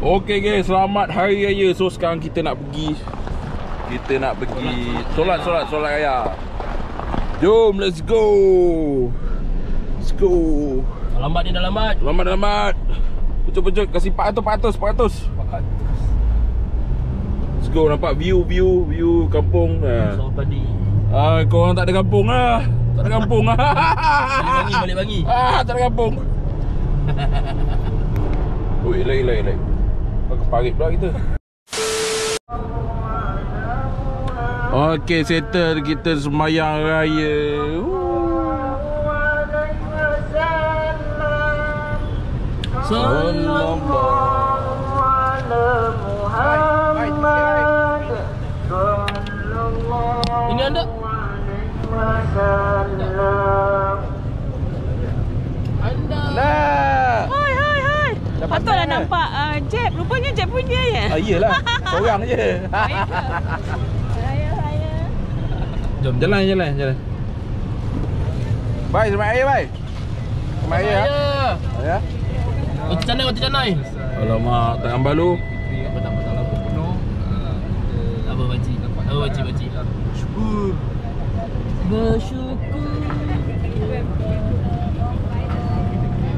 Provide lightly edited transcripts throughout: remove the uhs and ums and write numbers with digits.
Okey guys, selamat hari raya. So sekarang kita nak pergi solat raya. Jom, let's go. Lambat ni dah lambat. Pecut kasih 400. Let's go. Nampak view kampung. So padi. Korang tak ada kampung lah. Balik bangi. Tak ada kampung. Oh, elak. Pakai parit pula kita. Okey, settle kita sembahyang raya. Sallallahu Ini anda? Hai. Patutlah nampak Jeb. Rupanya Jeb punya ya? Iyalah, seorang je. Raya. Jom jalan. Bye, selamat raya, bye. Selamat raya. Ya. Roti canai. Alamak, tangan balu. Apa tak masalah pun penuh. Apa baci. Syukur. Bersyukur.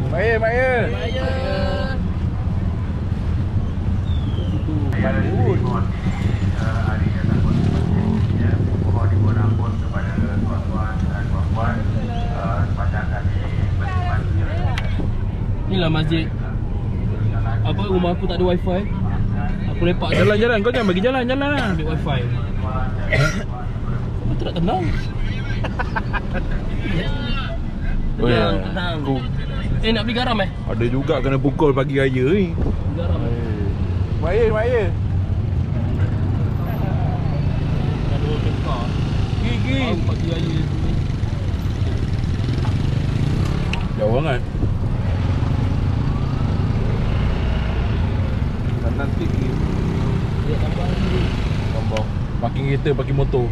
Raya. Inilah masjid. Apa rumah aku tak ada wifi. Aku lepak Jalan, kau jangan bagi jalan lah. ambil wifi. Apa tu tak tenang? Tenang. Nak beli garam Ada juga kena pukul pagi raya ni. Garam Raya. Ada tekar. Gigi. Pagi raya tu. Jauh sangat. Kanan sikit. Dia tambah lagi. Tambah. Parking kereta, parking motor.